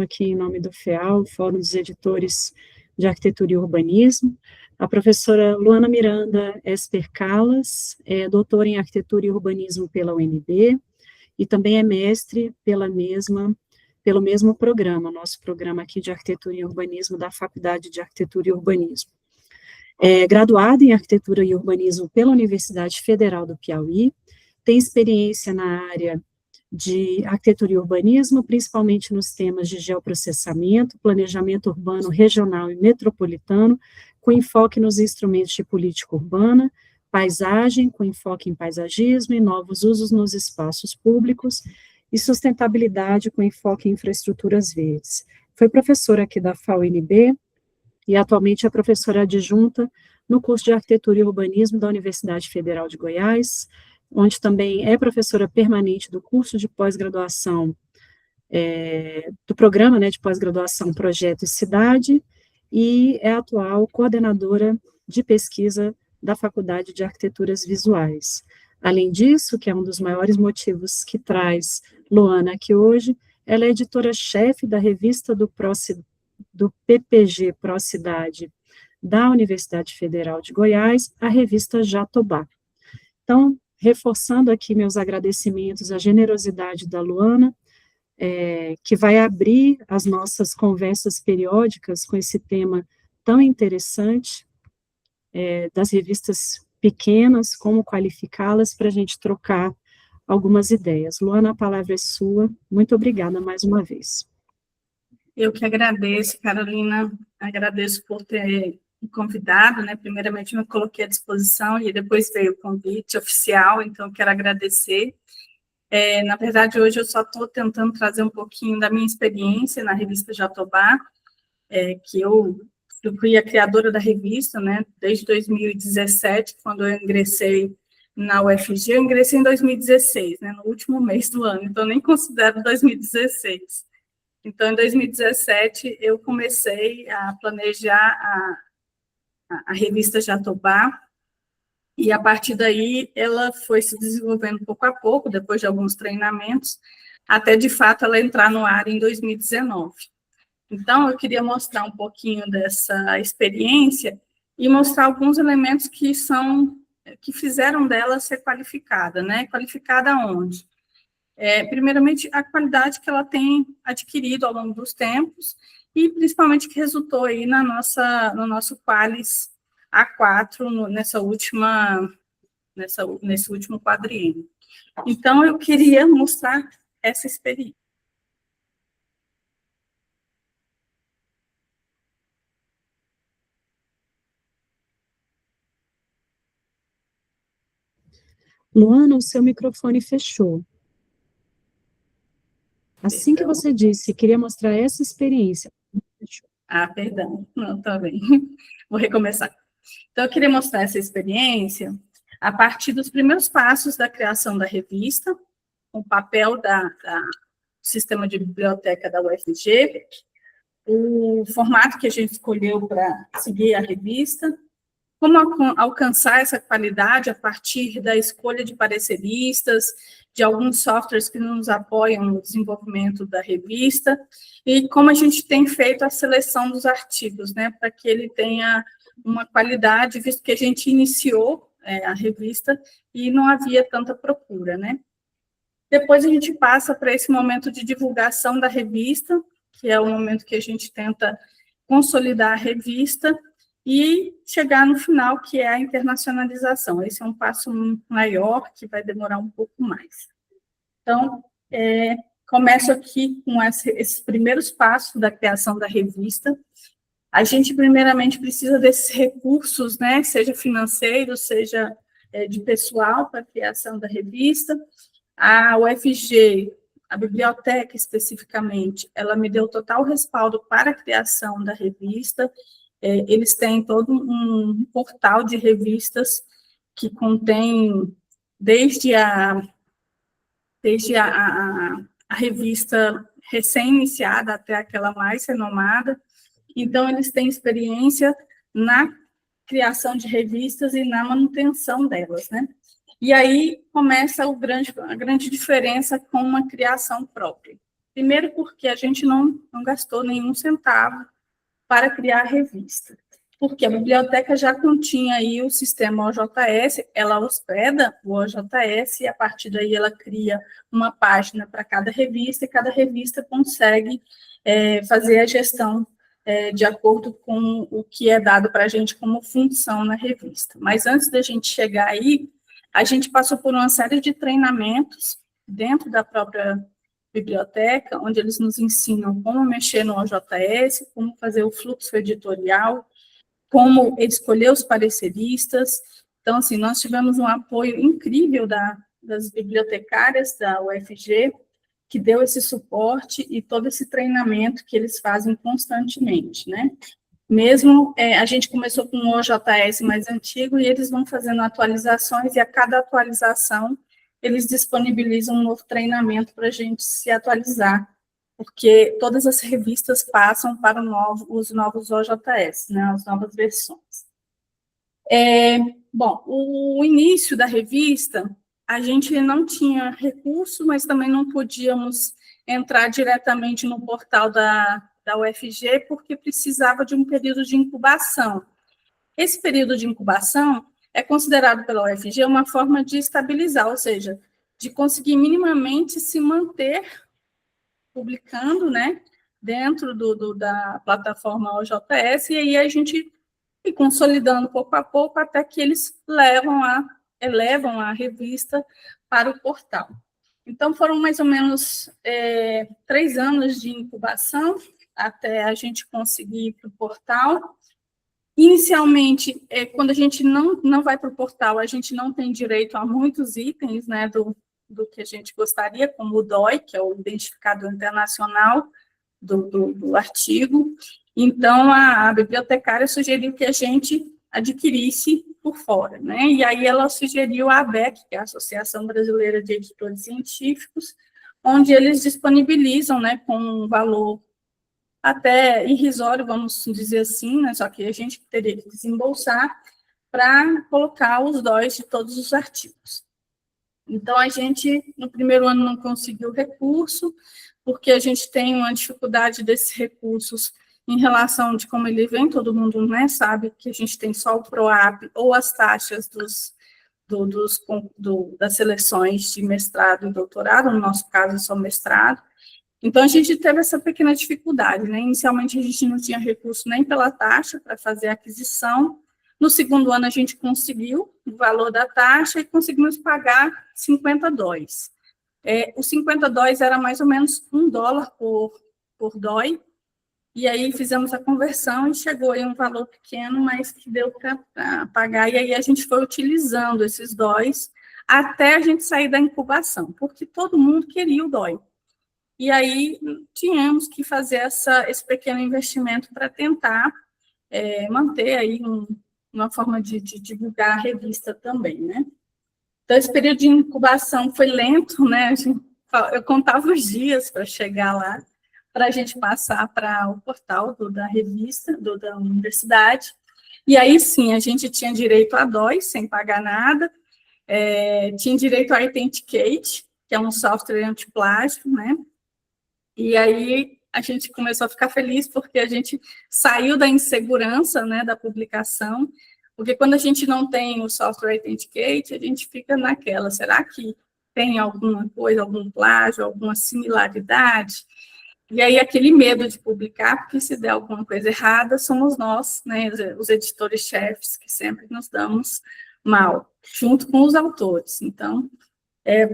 aqui em nome do FEAL, Fórum dos Editores de Arquitetura e Urbanismo, a professora Luana Miranda Esper Callas, é doutora em Arquitetura e Urbanismo pela UNB, e também é mestre pelo mesmo programa, nosso programa aqui de Arquitetura e Urbanismo da Faculdade de Arquitetura e Urbanismo. É graduada em Arquitetura e Urbanismo pela Universidade Federal do Piauí, tem experiência na área de arquitetura e urbanismo, principalmente nos temas de geoprocessamento, planejamento urbano regional e metropolitano, com enfoque nos instrumentos de política urbana, paisagem, com enfoque em paisagismo e novos usos nos espaços públicos, e sustentabilidade, com enfoque em infraestruturas verdes. Foi professora aqui da FAUNB, e atualmente é professora adjunta no curso de Arquitetura e Urbanismo da Universidade Federal de Goiás, onde também é professora permanente do curso de pós-graduação, do programa, de pós-graduação Projeto e Cidade, e é atual coordenadora de pesquisa da Faculdade de Arquiteturas Visuais. Além disso, que é um dos maiores motivos que traz Luana aqui hoje, ela é editora-chefe da revista do PPG Procidade da Universidade Federal de Goiás, a revista Jatobá. Então, reforçando aqui meus agradecimentos à generosidade da Luana, que vai abrir as nossas conversas periódicas com esse tema tão interessante, das revistas pequenas, como qualificá-las, para a gente trocar algumas ideias. Luana, a palavra é sua. Muito obrigada mais uma vez. Eu que agradeço, Carolina, agradeço por ter me convidado, Primeiramente, eu me coloquei à disposição e depois veio o convite oficial, então quero agradecer. Na verdade, hoje eu só estou tentando trazer um pouquinho da minha experiência na revista Jatobá, que eu fui a criadora da revista, desde 2017, quando eu ingressei na UFG, eu ingressei em 2016, no último mês do ano, então nem considero 2016. Então, em 2017, eu comecei a planejar a revista Jatobá, e a partir daí ela foi se desenvolvendo pouco a pouco, depois de alguns treinamentos, até de fato ela entrar no ar em 2019. Então, eu queria mostrar um pouquinho dessa experiência e mostrar alguns elementos que fizeram dela ser qualificada, Qualificada onde? Primeiramente, a qualidade que ela tem adquirido ao longo dos tempos e, principalmente, que resultou aí no nosso Qualis A4, nesse último quadriênio. Então, eu queria mostrar essa experiência. Luana, o seu microfone fechou. Assim que você disse, queria mostrar essa experiência. Perdão, não, está bem. Vou recomeçar. Então, eu queria mostrar essa experiência a partir dos primeiros passos da criação da revista, o papel do sistema de biblioteca da UFG, o formato que a gente escolheu para seguir a revista, como alcançar essa qualidade a partir da escolha de pareceristas, de alguns softwares que nos apoiam no desenvolvimento da revista, e como a gente tem feito a seleção dos artigos, para que ele tenha uma qualidade, visto que a gente iniciou a revista e não havia tanta procura, Depois a gente passa para esse momento de divulgação da revista, que é o momento que a gente tenta consolidar a revista, e chegar no final, que é a internacionalização. Esse é um passo maior, que vai demorar um pouco mais. Então, começo aqui com esses primeiros passos da criação da revista. A gente, primeiramente, precisa desses recursos, seja financeiro, seja de pessoal, para a criação da revista. A UFG, a biblioteca especificamente, ela me deu total respaldo para a criação da revista. Eles têm todo um portal de revistas que contém desde a revista recém-iniciada até aquela mais renomada. Então, eles têm experiência na criação de revistas e na manutenção delas, E aí começa a grande diferença com uma criação própria. Primeiro porque a gente não gastou nenhum centavo para criar a revista, porque a biblioteca já continha aí o sistema OJS, ela hospeda o OJS, e a partir daí ela cria uma página para cada revista, e cada revista consegue fazer a gestão de acordo com o que é dado para a gente como função na revista. Mas antes da gente chegar aí, a gente passou por uma série de treinamentos dentro da própria biblioteca, onde eles nos ensinam como mexer no OJS, como fazer o fluxo editorial, como escolher os pareceristas. Então, assim, nós tivemos um apoio incrível das bibliotecárias da UFG, que deu esse suporte e todo esse treinamento que eles fazem constantemente, né? Mesmo, a gente começou com o OJS mais antigo, e eles vão fazendo atualizações, e a cada atualização, eles disponibilizam um novo treinamento para a gente se atualizar, porque todas as revistas passam para os novos OJS, né, as novas versões. Bom, o início da revista, a gente não tinha recurso, mas também não podíamos entrar diretamente no portal da UFG, porque precisava de um período de incubação. Esse período de incubação é considerado pela UFG uma forma de estabilizar, ou seja, de conseguir minimamente se manter publicando, né, dentro da plataforma OJS, e aí a gente ir consolidando pouco a pouco até que eles elevam a revista para o portal. Então, foram mais ou menos 3 anos de incubação até a gente conseguir ir para o portal. Inicialmente, quando a gente não vai para o portal, a gente não tem direito a muitos itens, né, do que a gente gostaria, como o DOI, que é o Identificador Internacional do artigo. Então, a bibliotecária sugeriu que a gente adquirisse por fora, né? E aí ela sugeriu a ABEC, que é a Associação Brasileira de Editores Científicos, onde eles disponibilizam, né, com um valor até irrisório, vamos dizer assim, né, só que a gente teria que desembolsar para colocar os DOIs de todos os artigos. Então, a gente, no primeiro ano, não conseguiu recurso, porque a gente tem uma dificuldade desses recursos em relação de como ele vem, todo mundo, né, sabe que a gente tem só o PROAP ou as taxas das seleções de mestrado e doutorado, no nosso caso, é só mestrado. Então, a gente teve essa pequena dificuldade, né? Inicialmente, a gente não tinha recurso nem pela taxa para fazer a aquisição. No segundo ano, a gente conseguiu o valor da taxa e conseguimos pagar 50 dóis. Os 50 dóis era mais ou menos $1 por dói, e aí fizemos a conversão e chegou em um valor pequeno, mas que deu para pagar, e aí a gente foi utilizando esses dóis até a gente sair da incubação, porque todo mundo queria o dói. E aí tínhamos que fazer esse pequeno investimento para tentar manter aí uma forma de divulgar a revista também, né? Então, esse período de incubação foi lento, né? Eu contava os dias para chegar lá, para a gente passar para o portal da revista, da universidade. E aí, sim, a gente tinha direito a DOI, sem pagar nada, tinha direito a Authenticate, que é um software antiplágio, né? E aí a gente começou a ficar feliz porque a gente saiu da insegurança, né, da publicação, porque quando a gente não tem o software Authenticate, a gente fica naquela, será que tem alguma coisa, algum plágio, alguma similaridade? E aí aquele medo de publicar, porque se der alguma coisa errada, somos nós, né, os editores-chefes, que sempre nos damos mal, junto com os autores. Então,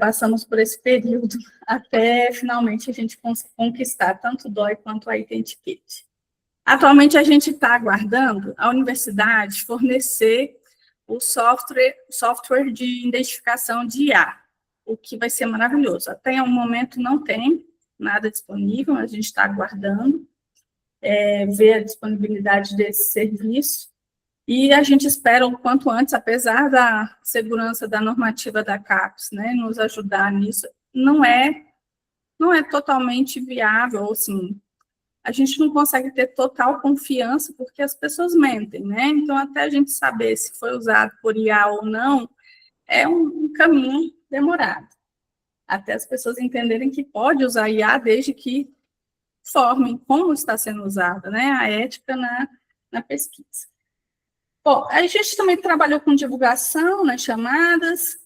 passamos por esse período até, finalmente, a gente conquistar tanto o DOI quanto a Authenticate. Atualmente, a gente está aguardando a universidade fornecer o software de identificação de IA, o que vai ser maravilhoso. Até o momento não tem nada disponível, a gente está aguardando ver a disponibilidade desse serviço, e a gente espera o quanto antes, apesar da segurança da normativa da CAPES, né, nos ajudar nisso, não é totalmente viável, assim, a gente não consegue ter total confiança porque as pessoas mentem, né? Então, até a gente saber se foi usado por IA ou não, é um caminho demorado. até as pessoas entenderem que pode usar IA desde que formem como está sendo usada, né, a ética na pesquisa. Bom, a gente também trabalhou com divulgação nas chamadas,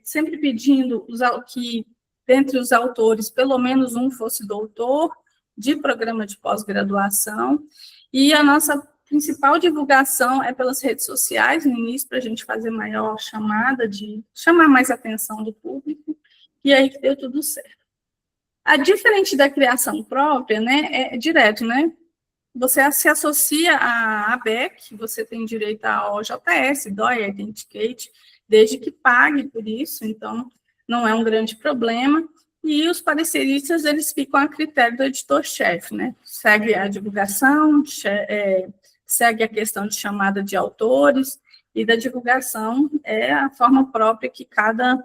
sempre pedindo que, dentre os autores, pelo menos um fosse doutor de programa de pós-graduação, e a nossa principal divulgação é pelas redes sociais, no início, para a gente fazer maior chamada, de chamar mais atenção do público, e aí que deu tudo certo. Diferente da criação própria, né, é direto, né? Você se associa à ABEC, você tem direito à OJS, DOI, Authenticate, desde que pague por isso, então não é um grande problema. E os pareceristas, eles ficam a critério do editor-chefe, né? Segue a divulgação, segue a questão de chamada de autores, e da divulgação é a forma própria que cada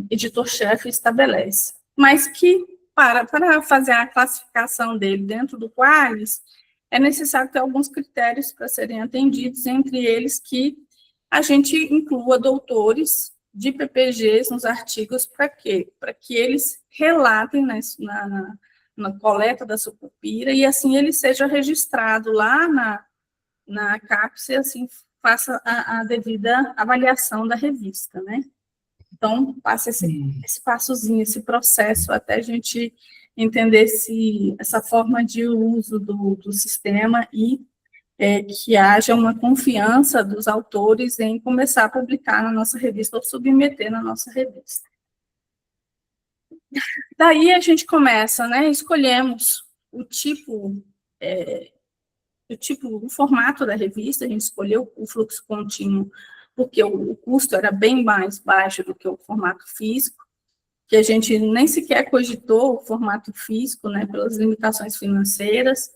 editor-chefe estabelece. Mas que, para fazer a classificação dele dentro do Qualis, é necessário ter alguns critérios para serem atendidos, entre eles que a gente inclua doutores de PPGs nos artigos, para quê? Para que eles relatem na coleta da sucupira, e assim ele seja registrado lá na CAPES, e assim faça a devida avaliação da revista, né? Então, passa esse passozinho, esse processo, até a gente entender essa forma de uso do sistema e que haja uma confiança dos autores em começar a publicar na nossa revista ou submeter na nossa revista. Daí a gente começa, né? Escolhemos o formato da revista, a gente escolheu o fluxo contínuo, porque o custo era bem mais baixo do que o formato físico, que a gente nem sequer cogitou o formato físico, né, pelas limitações financeiras.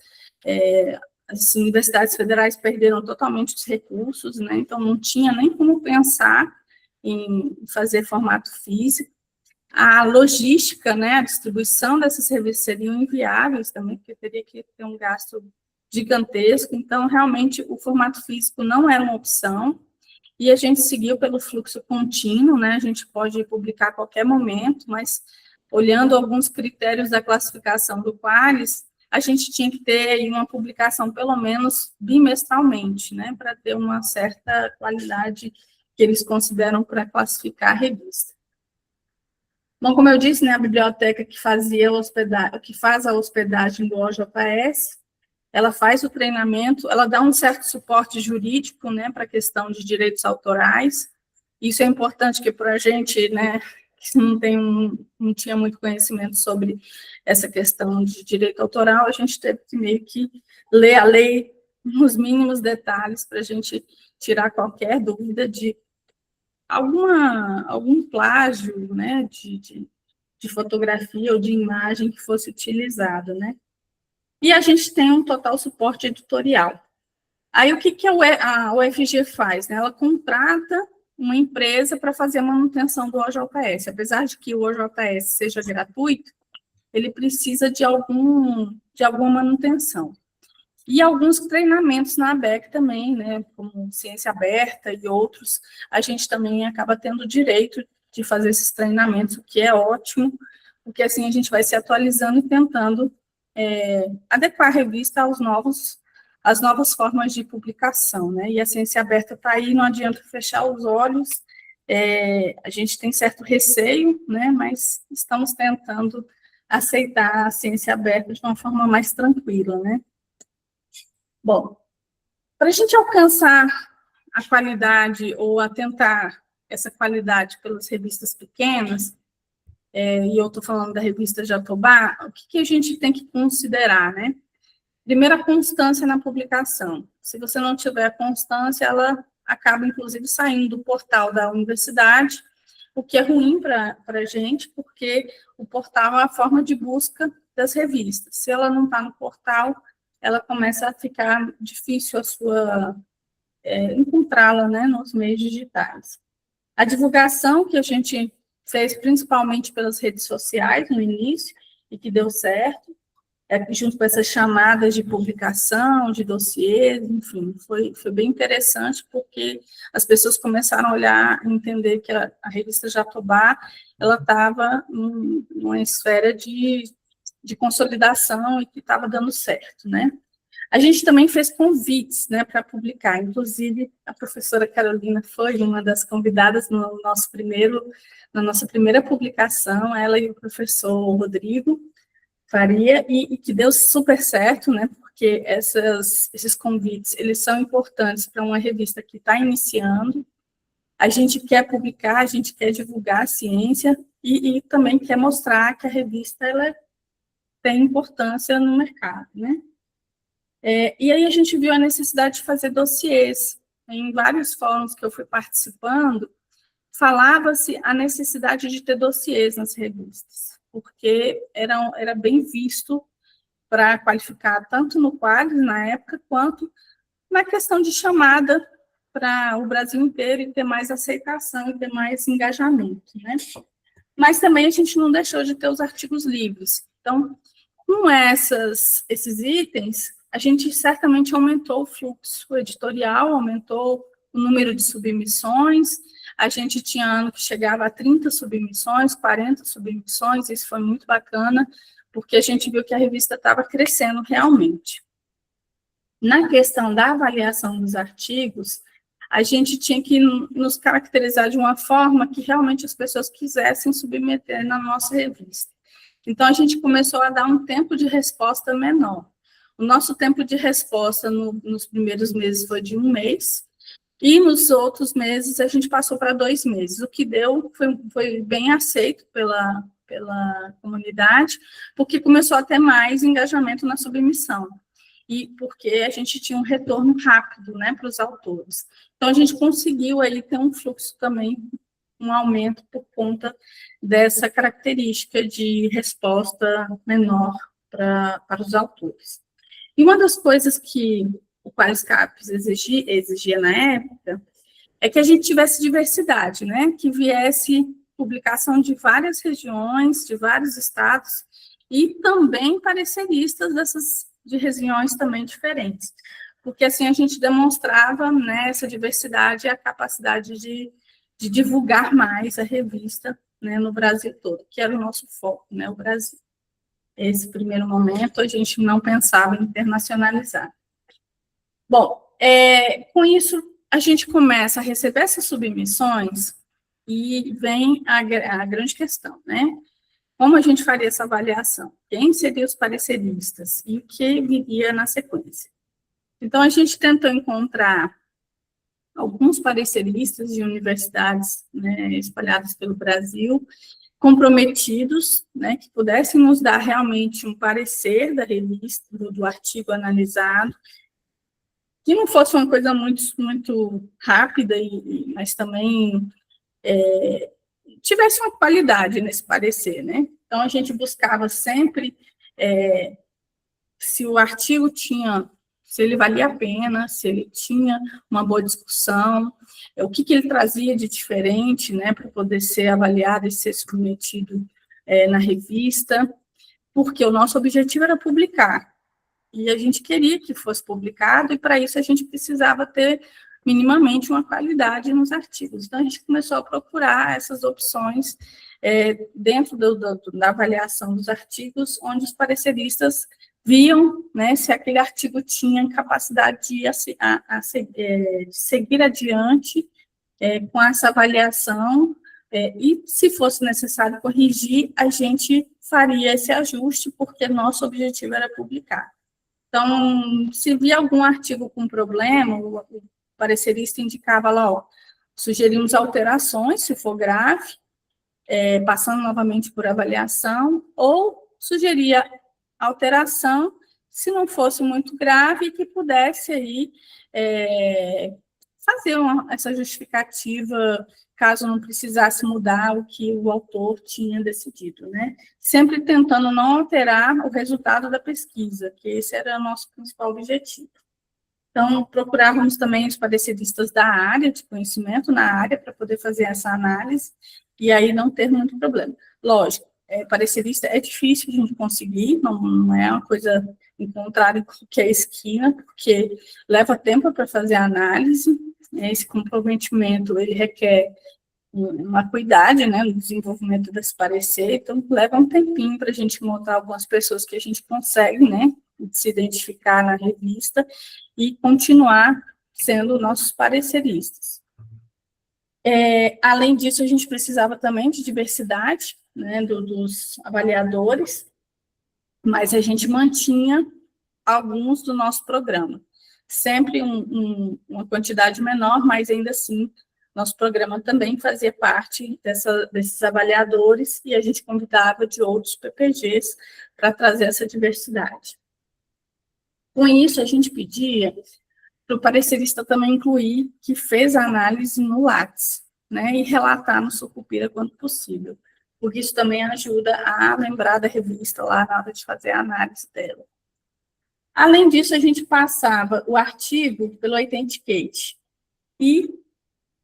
As universidades federais perderam totalmente os recursos, né, então não tinha nem como pensar em fazer formato físico. A logística, né, a distribuição dessas revistas seriam inviáveis também, porque teria que ter um gasto gigantesco, então realmente o formato físico não era uma opção, e a gente seguiu pelo fluxo contínuo, né, a gente pode publicar a qualquer momento, mas olhando alguns critérios da classificação do Qualis, a gente tinha que ter uma publicação pelo menos bimestralmente, né, para ter uma certa qualidade que eles consideram para classificar a revista. Bom, como eu disse, né, a biblioteca que faz a hospedagem do OJS, ela faz o treinamento, ela dá um certo suporte jurídico, né, para a questão de direitos autorais. Isso é importante, que para a gente, né, que não tinha muito conhecimento sobre essa questão de direito autoral, a gente teve que meio que ler a lei nos mínimos detalhes para a gente tirar qualquer dúvida de algum plágio, né, de fotografia ou de imagem que fosse utilizado, né. E a gente tem um total suporte editorial. Aí, o que a UFG faz? Né? Ela contrata uma empresa para fazer a manutenção do OJS. Apesar de que o OJS seja gratuito, ele precisa de alguma manutenção. E alguns treinamentos na ABEC também, né, como Ciência Aberta e outros, a gente também acaba tendo o direito de fazer esses treinamentos, o que é ótimo, porque assim a gente vai se atualizando e tentando adequar a revista às novas formas de publicação, né? E a Ciência Aberta está aí, não adianta fechar os olhos, a gente tem certo receio, né? Mas estamos tentando aceitar a Ciência Aberta de uma forma mais tranquila, né? Bom, para a gente alcançar a qualidade ou atentar essa qualidade pelas revistas pequenas, e eu estou falando da revista Jatobá, o que a gente tem que considerar, né? Primeiro, a constância na publicação. Se você não tiver constância, ela acaba, inclusive, saindo do portal da universidade, o que é ruim para a gente, porque o portal é a forma de busca das revistas. Se ela não está no portal, ela começa a ficar difícil encontrá-la, né, nos meios digitais. A divulgação que a gente fez principalmente pelas redes sociais no início, e que deu certo. junto com essas chamadas de publicação, de dossiês, enfim, foi bem interessante, porque as pessoas começaram a olhar e entender que a revista Jatobá, ela estava numa esfera de consolidação e que estava dando certo, né? A gente também fez convites, né, para publicar, inclusive a professora Carolina foi uma das convidadas na nossa primeira publicação, ela e o professor Rodrigo Faria, e que deu super certo, né, porque esses convites, eles são importantes para uma revista que está iniciando. A gente quer publicar, a gente quer divulgar a ciência e também quer mostrar que a revista ela tem importância no mercado, né? E aí a gente viu a necessidade de fazer dossiês. Em vários fóruns que eu fui participando, falava-se a necessidade de ter dossiês nas revistas, porque era bem visto para qualificar tanto no Qualis, na época, quanto na questão de chamada para o Brasil inteiro e ter mais aceitação e ter mais engajamento, né? Mas também a gente não deixou de ter os artigos livres. Então, com esses itens, a gente certamente aumentou o fluxo editorial, aumentou o número de submissões. A gente tinha ano que chegava a 30 submissões, 40 submissões, isso foi muito bacana, porque a gente viu que a revista estava crescendo realmente. Na questão da avaliação dos artigos, a gente tinha que nos caracterizar de uma forma que realmente as pessoas quisessem submeter na nossa revista. Então, a gente começou a dar um tempo de resposta menor. O nosso tempo de resposta nos primeiros meses foi de 1 mês, e nos outros meses a gente passou para 2 meses. O que deu foi bem aceito pela comunidade, porque começou a ter mais engajamento na submissão, e porque a gente tinha um retorno rápido, né, para os autores. Então, a gente conseguiu aí ter um fluxo também, um aumento por conta dessa característica de resposta menor para os autores. E uma das coisas que o Qualis Capes exigia na época é que a gente tivesse diversidade, né? Que viesse publicação de várias regiões, de vários estados, e também pareceristas de regiões também diferentes. Porque assim a gente demonstrava, né, essa diversidade e a capacidade de divulgar mais a revista, né, no Brasil todo, que era o nosso foco, né, o Brasil. Esse primeiro momento, a gente não pensava em internacionalizar. Bom, com isso, a gente começa a receber essas submissões e vem a grande questão, né? Como a gente faria essa avaliação? Quem seriam os pareceristas e o que viria na sequência? Então, a gente tentou encontrar alguns pareceristas de universidades, né, espalhadas pelo Brasil, comprometidos, né, que pudessem nos dar realmente um parecer da revista, do artigo analisado, que não fosse uma coisa muito rápida, mas também tivesse uma qualidade nesse parecer, né? Então, a gente buscava sempre se o artigo se ele valia a pena, se ele tinha uma boa discussão, o que ele trazia de diferente, né, para poder ser avaliado e ser submetido na revista, porque o nosso objetivo era publicar, e a gente queria que fosse publicado, e para isso a gente precisava ter minimamente uma qualidade nos artigos. Então, a gente começou a procurar essas opções dentro da avaliação dos artigos, onde os pareceristas viam, né, se aquele artigo tinha capacidade de seguir adiante com essa avaliação, e se fosse necessário corrigir, a gente faria esse ajuste, porque nosso objetivo era publicar. Então, se via algum artigo com problema, o parecerista indicava lá, sugerimos alterações, se for grave, passando novamente por avaliação, ou sugeria alteração, se não fosse muito grave, que pudesse aí fazer essa justificativa, caso não precisasse mudar o que o autor tinha decidido, né? Sempre tentando não alterar o resultado da pesquisa, que esse era o nosso principal objetivo. Então, procurávamos também os pareceristas da área, de conhecimento na área, para poder fazer essa análise, e aí não ter muito problema. Lógico, parecerista é difícil a gente conseguir, não é uma coisa encontrar em qualquer esquina, porque leva tempo para fazer a análise, esse comprometimento, ele requer uma cuidade, né, no desenvolvimento desse parecer, então leva um tempinho para a gente encontrar algumas pessoas que a gente consegue, né, se identificar na revista e continuar sendo nossos pareceristas. Além disso, a gente precisava também de diversidade, né, dos avaliadores, mas a gente mantinha alguns do nosso programa. Sempre uma quantidade menor, mas ainda assim, nosso programa também fazia parte desses avaliadores e a gente convidava de outros PPGs para trazer essa diversidade. Com isso, a gente pedia para o parecerista também incluir que fez a análise no Lattes, né, e relatar no Sucupira quando possível, porque isso também ajuda a lembrar da revista lá na hora de fazer a análise dela. Além disso, a gente passava o artigo pelo Authenticate e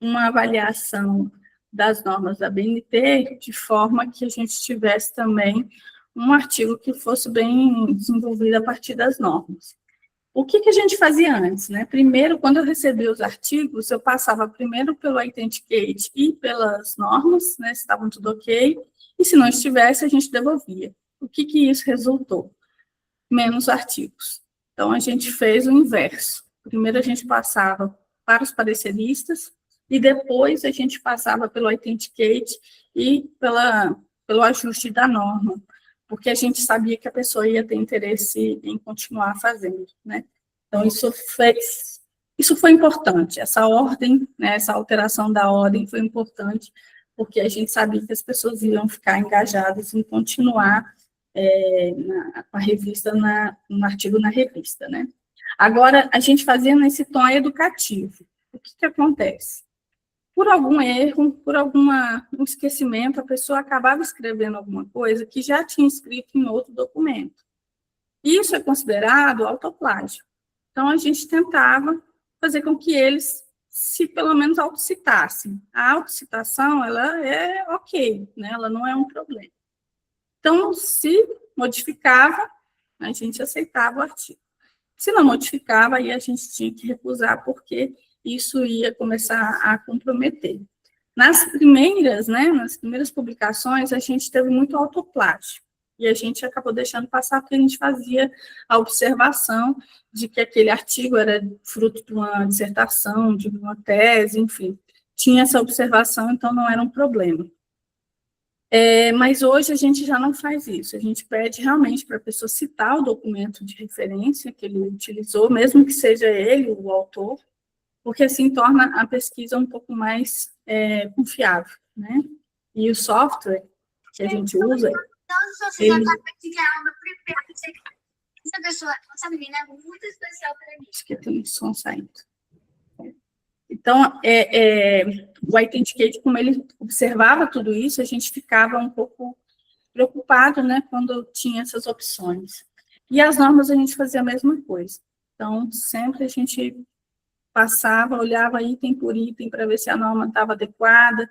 uma avaliação das normas da BNT, de forma que a gente tivesse também um artigo que fosse bem desenvolvido a partir das normas. O que a gente fazia antes, né? Primeiro, quando eu recebia os artigos, eu passava primeiro pelo Authenticate e pelas normas, né, se estavam tudo ok, e se não estivesse, a gente devolvia. O que isso resultou? Menos artigos. Então, a gente fez o inverso. Primeiro, a gente passava para os pareceristas, e depois a gente passava pelo Authenticate e pelo ajuste da norma, porque a gente sabia que a pessoa ia ter interesse em continuar fazendo, né? Então, isso foi importante, essa ordem, né, essa alteração da ordem foi importante, porque a gente sabia que as pessoas iam ficar engajadas em continuar com a revista, no artigo na revista, né? Agora, a gente fazia nesse tom educativo. O que acontece? Por algum erro, por um esquecimento, a pessoa acabava escrevendo alguma coisa que já tinha escrito em outro documento. Isso é considerado autoplágio. Então, a gente tentava fazer com que eles se, pelo menos, autocitassem. A autocitação, ela é ok, né? Ela não é um problema. Então, se modificava, a gente aceitava o artigo. Se não modificava, aí a gente tinha que recusar, porque isso ia começar a comprometer. Nas primeiras publicações, a gente teve muito autoplágio, e a gente acabou deixando passar, porque a gente fazia a observação de que aquele artigo era fruto de uma dissertação, de uma tese, enfim, tinha essa observação, então não era um problema. Mas hoje a gente já não faz isso, a gente pede realmente para a pessoa citar o documento de referência que ele utilizou, mesmo que seja ele o autor, porque assim torna a pesquisa um pouco mais confiável, né? E o software que a gente usa... Essa menina é muito especial para mim. Acho que tem som saindo. Então, o Authenticate, como ele observava tudo isso, a gente ficava um pouco preocupado, né, quando tinha essas opções. E as normas a gente fazia a mesma coisa. Então, sempre a gente passava, olhava item por item para ver se a norma estava adequada,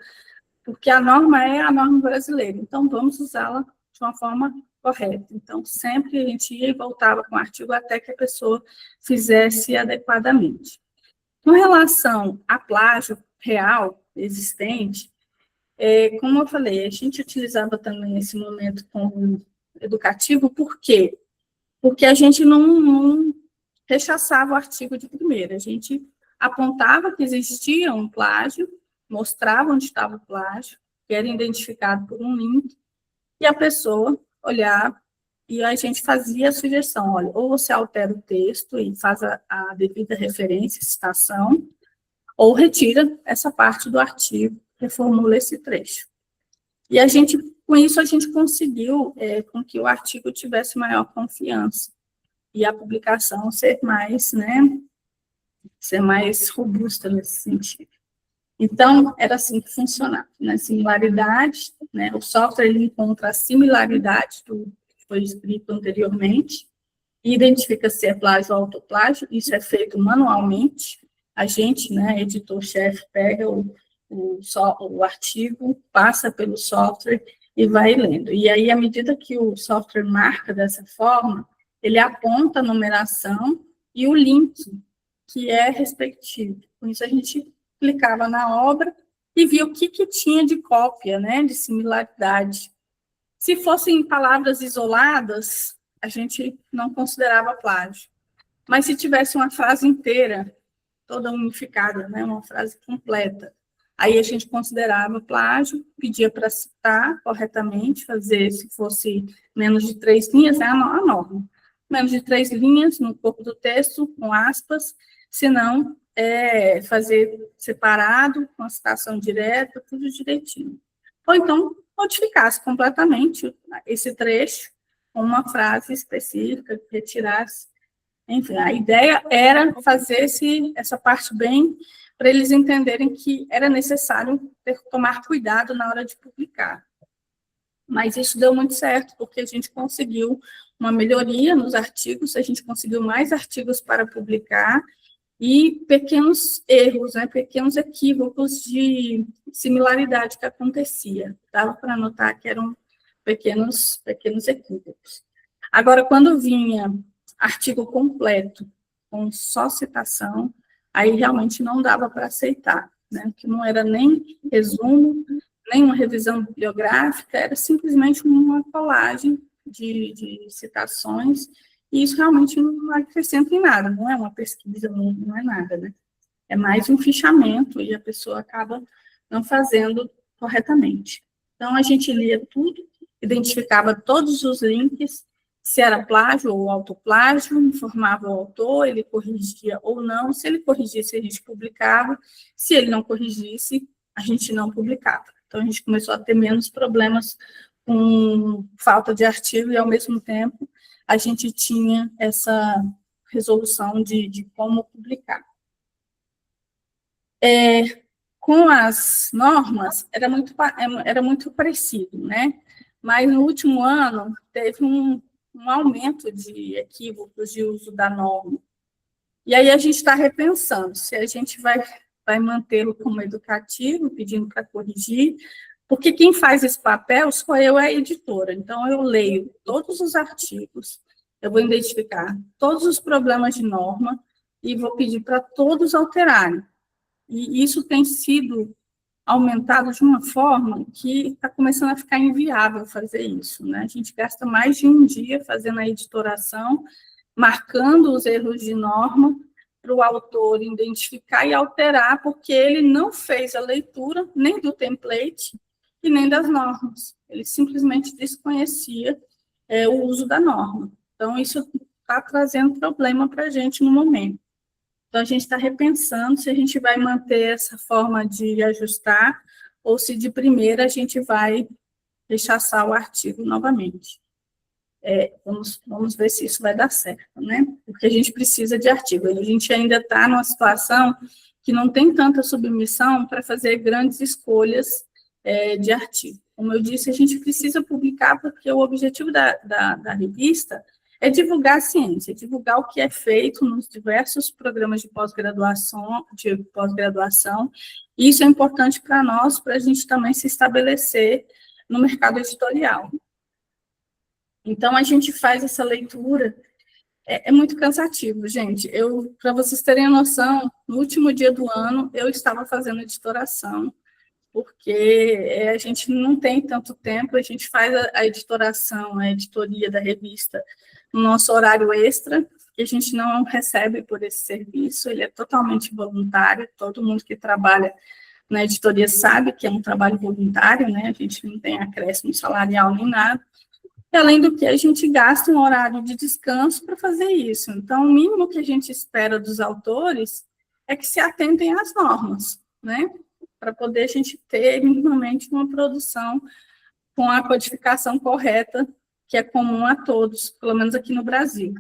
porque a norma é a norma brasileira, então vamos usá-la de uma forma correta. Então, sempre a gente ia e voltava com o artigo até que a pessoa fizesse adequadamente. Com relação a plágio real, existente, como eu falei, a gente utilizava também esse momento como educativo, por quê? Porque a gente não rechaçava o artigo de primeira, a gente apontava que existia um plágio, mostrava onde estava o plágio, que era identificado por um link, e a pessoa olhava, e a gente fazia a sugestão, olha, ou você altera o texto e faz a devida referência, citação, ou retira essa parte do artigo, reformula esse trecho. E com isso, a gente conseguiu com que o artigo tivesse maior confiança, e a publicação ser mais robusta nesse sentido. Então, era assim que funcionava, né? Similaridade, né? O software ele encontra a similaridade do que foi escrito anteriormente, e identifica se é plágio ou autoplágio, isso é feito manualmente, a gente, né, editor-chefe, pega o artigo, passa pelo software e vai lendo. E aí, à medida que o software marca dessa forma, ele aponta a numeração e o link que é respectivo. Com isso, a gente clicava na obra e via o que tinha de cópia, né, de similaridade. Se fossem palavras isoladas, a gente não considerava plágio. Mas se tivesse uma frase inteira, toda unificada, né, uma frase completa, aí a gente considerava plágio, pedia para citar corretamente, fazer, se fosse menos de 3 linhas, é a norma. Menos de 3 linhas no corpo do texto, com aspas, se não, fazer separado, com a citação direta, tudo direitinho. Ou então, modificasse completamente esse trecho com uma frase específica, retirasse. Enfim, a ideia era fazer essa parte bem, para eles entenderem que era necessário tomar cuidado na hora de publicar. Mas isso deu muito certo, porque a gente conseguiu uma melhoria nos artigos, a gente conseguiu mais artigos para publicar, e pequenos erros, né, pequenos equívocos de similaridade que acontecia. Dava para notar que eram pequenos equívocos. Agora, quando vinha artigo completo, com só citação, aí realmente não dava para aceitar, né, que não era nem resumo, nem uma revisão bibliográfica, era simplesmente uma colagem de citações, e isso realmente não acrescenta em nada, não é uma pesquisa, não é nada, né? É mais um fichamento, e a pessoa acaba não fazendo corretamente. Então, a gente lia tudo, identificava todos os links, se era plágio ou autoplágio, informava o autor, ele corrigia ou não, se ele corrigisse, a gente publicava, se ele não corrigisse, a gente não publicava. Então, a gente começou a ter menos problemas com falta de artigo, e, ao mesmo tempo, a gente tinha essa resolução de como publicar. Com as normas, era muito parecido, né? Mas, no último ano, teve um aumento de equívocos de uso da norma. E aí a gente está repensando se a gente vai mantê-lo como educativo, pedindo para corrigir, porque quem faz esse papel sou eu, a editora. Então, eu leio todos os artigos, eu vou identificar todos os problemas de norma e vou pedir para todos alterarem. E isso tem sido aumentado de uma forma que está começando a ficar inviável fazer isso, né? A gente gasta mais de um dia fazendo a editoração, marcando os erros de norma, para o autor identificar e alterar, porque ele não fez a leitura nem do template e nem das normas. Ele simplesmente desconhecia o uso da norma. Então, isso está trazendo problema para a gente no momento. Então, a gente está repensando se a gente vai manter essa forma de ajustar ou se, de primeira, a gente vai rechaçar o artigo novamente. Vamos ver se isso vai dar certo, né? Porque a gente precisa de artigo. A gente ainda está numa situação que não tem tanta submissão para fazer grandes escolhas de artigo. Como eu disse, a gente precisa publicar porque o objetivo da revista é divulgar a ciência, divulgar o que é feito nos diversos programas de pós-graduação, e isso é importante para nós, para a gente também se estabelecer no mercado editorial. Então, a gente faz essa leitura, é muito cansativo, gente. Para vocês terem a noção, no último dia do ano, eu estava fazendo editoração, porque a gente não tem tanto tempo, a gente faz a editoração, a editoria da revista, no nosso horário extra, que a gente não recebe por esse serviço, ele é totalmente voluntário, todo mundo que trabalha na editoria sabe que é um trabalho voluntário, né? A gente não tem acréscimo salarial nem nada, e, além do que, a gente gasta um horário de descanso para fazer isso. Então, o mínimo que a gente espera dos autores é que se atentem às normas, né? Para poder a gente ter, minimamente, uma produção com a codificação correta, que é comum a todos, pelo menos aqui no Brasil.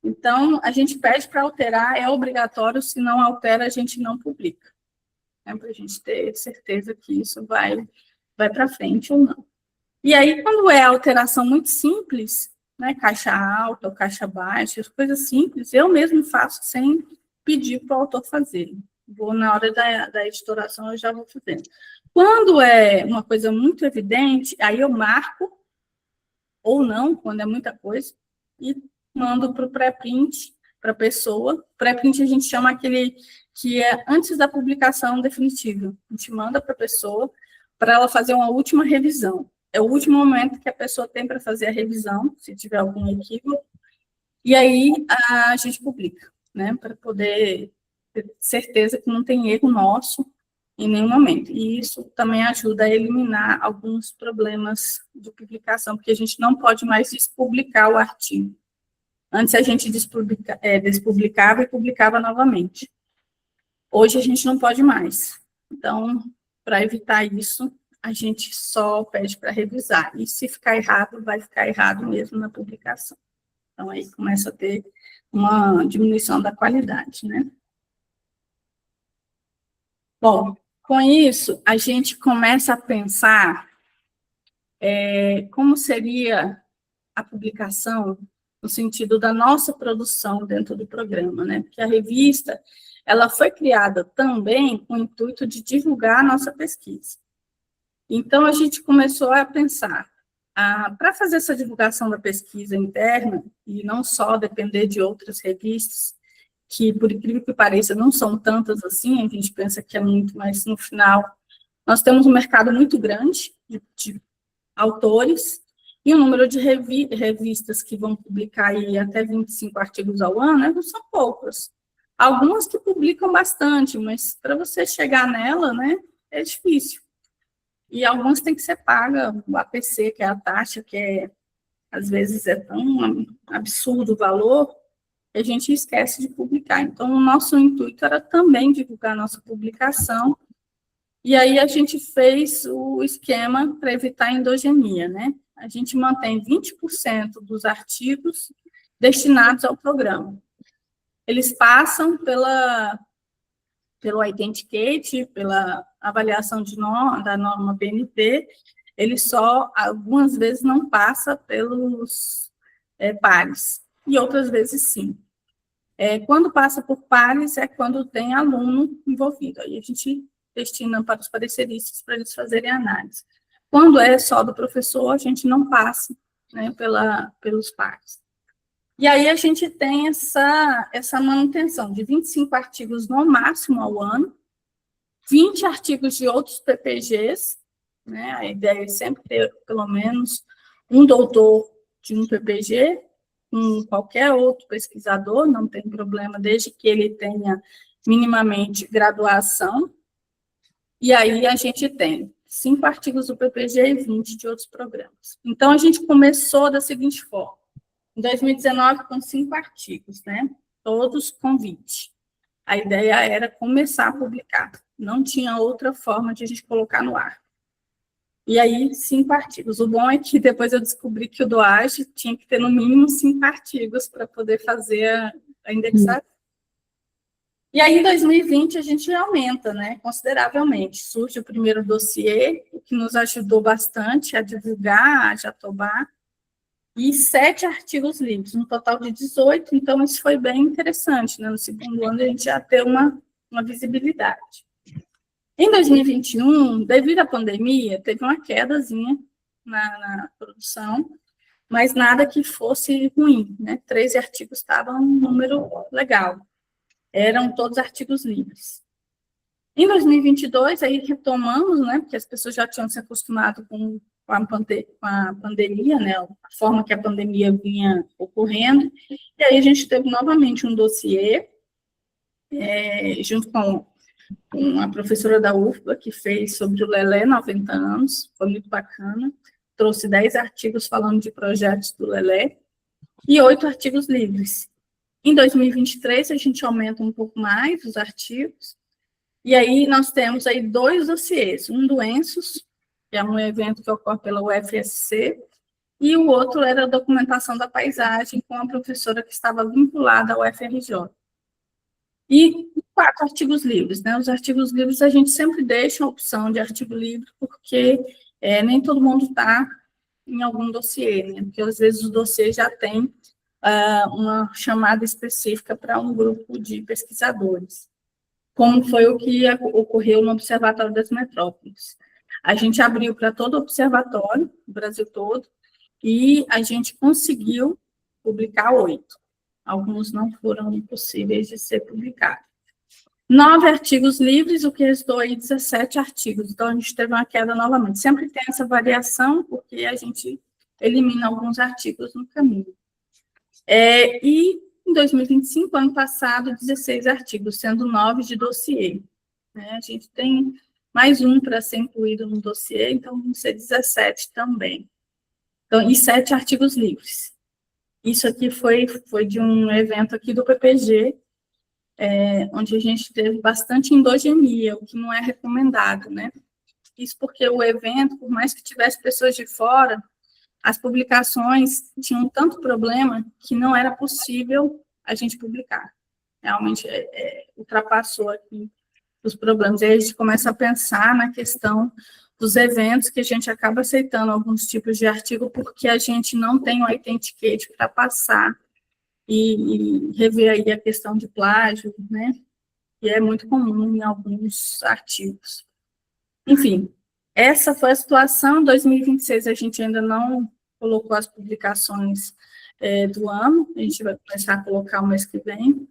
Então, a gente pede para alterar, é obrigatório, se não altera, a gente não publica. Para a gente ter certeza que isso vai para frente ou não. E aí, quando é alteração muito simples, né, caixa alta ou caixa baixa, coisas simples, eu mesmo faço sem pedir para o autor fazer. vou na hora da editoração, eu já vou fazendo. Quando é uma coisa muito evidente, aí eu marco, ou não, quando é muita coisa, e mando para o pré-print, para a pessoa. Pré-print a gente chama aquele que é antes da publicação definitiva. A gente manda para a pessoa, para ela fazer uma última revisão. É o último momento que a pessoa tem para fazer a revisão, se tiver algum equívoco, e aí a gente publica, né, para poder ter certeza que não tem erro nosso em nenhum momento. E isso também ajuda a eliminar alguns problemas de publicação, porque a gente não pode mais despublicar o artigo. Antes a gente despublicava e publicava novamente. Hoje a gente não pode mais. Então, para evitar isso, a gente só pede para revisar. E se ficar errado, vai ficar errado mesmo na publicação. Então, aí começa a ter uma diminuição da qualidade, né? Bom, com isso, a gente começa a pensar como seria a publicação no sentido da nossa produção dentro do programa, né? Porque a revista, ela foi criada também com o intuito de divulgar a nossa pesquisa. Então, a gente começou a pensar, para fazer essa divulgação da pesquisa interna, e não só depender de outras revistas, que, por incrível que pareça, não são tantas assim, a gente pensa que é muito, mas, no final, nós temos um mercado muito grande de autores, e o número de revistas que vão publicar aí até 25 artigos ao ano, né, não são poucas. Algumas que publicam bastante, mas para você chegar nela, né, é difícil. E algumas têm que ser paga, o APC, que é a taxa, que às vezes é tão absurdo o valor, que a gente esquece de publicar. Então, o nosso intuito era também divulgar a nossa publicação, e aí a gente fez o esquema para evitar a endogenia, né? A gente mantém 20% dos artigos destinados ao programa. Eles passam pelo Authenticate, pela avaliação da norma BNT, ele só, algumas vezes, não passa pelos pares, e outras vezes, sim. Quando passa por pares, é quando tem aluno envolvido, aí a gente destina para os pareceristas, para eles fazerem análise. Quando é só do professor, a gente não passa, né, pelos pares. E aí a gente tem essa manutenção de 25 artigos no máximo ao ano, 20 artigos de outros PPGs, né? A ideia é sempre ter pelo menos um doutor de um PPG, qualquer outro pesquisador, não tem problema, desde que ele tenha minimamente graduação. E aí a gente tem 5 artigos do PPG e 20 de outros programas. Então, a gente começou da seguinte forma. Em 2019, com 5 artigos, né? Todos com 20. A ideia era começar a publicar. Não tinha outra forma de a gente colocar no ar. E aí, 5 artigos. O bom é que depois eu descobri que o DOAJ tinha que ter no mínimo 5 artigos para poder fazer a indexação. E aí, em 2020, a gente aumenta, né, consideravelmente. Surge o primeiro dossiê, o que nos ajudou bastante a divulgar a Jatobá, e 7 artigos livres, um total de 18, então isso foi bem interessante, né? No segundo ano, a gente já ter uma visibilidade. Em 2021, devido à pandemia, teve uma quedazinha na produção, mas nada que fosse ruim, né? 13 artigos estava um número legal. Eram todos artigos livres. Em 2022, aí retomamos, né, porque as pessoas já tinham se acostumado com a pandemia, né, a forma que a pandemia vinha ocorrendo, e aí a gente teve novamente um dossiê, junto com a professora da UFBA, que fez sobre o Lelé, 90 anos, foi muito bacana, trouxe 10 artigos falando de projetos do Lelé, e 8 artigos livres. Em 2023, a gente aumenta um pouco mais os artigos, e aí nós temos aí 2 dossiês, um do ENSOS, que é um evento que ocorre pela UFSC, e o outro era a documentação da paisagem, com a professora que estava vinculada ao UFRJ. E 4 artigos livres, né? Os artigos livres a gente sempre deixa a opção de artigo livre, porque nem todo mundo está em algum dossiê, né? Porque às vezes o dossiê já tem uma chamada específica para um grupo de pesquisadores. como foi o que ocorreu no Observatório das Metrópoles. A gente abriu para todo o observatório, o Brasil todo, e a gente conseguiu publicar 8. Alguns não foram possíveis de ser publicados. 9 artigos livres, o que restou aí 17 artigos. Então, a gente teve uma queda novamente. Sempre tem essa variação, porque a gente elimina alguns artigos no caminho. E em 2025, ano passado, 16 artigos, sendo 9 de dossiê. A gente tem mais um para ser incluído no dossiê, então vão ser 17 também. Então, e 7 artigos livres. Isso aqui foi de um evento aqui do PPG, onde a gente teve bastante endogenia, o que não é recomendado, né? Isso porque o evento, por mais que tivesse pessoas de fora, as publicações tinham tanto problema que não era possível a gente publicar. Realmente ultrapassou aqui os problemas. E aí a gente começa a pensar na questão dos eventos, que a gente acaba aceitando alguns tipos de artigo porque a gente não tem o Authenticate para passar e rever aí a questão de plágio, né? Que é muito comum em alguns artigos. Enfim, essa foi a situação. Em 2026, a gente ainda não colocou as publicações do ano, a gente vai começar a colocar o mês que vem,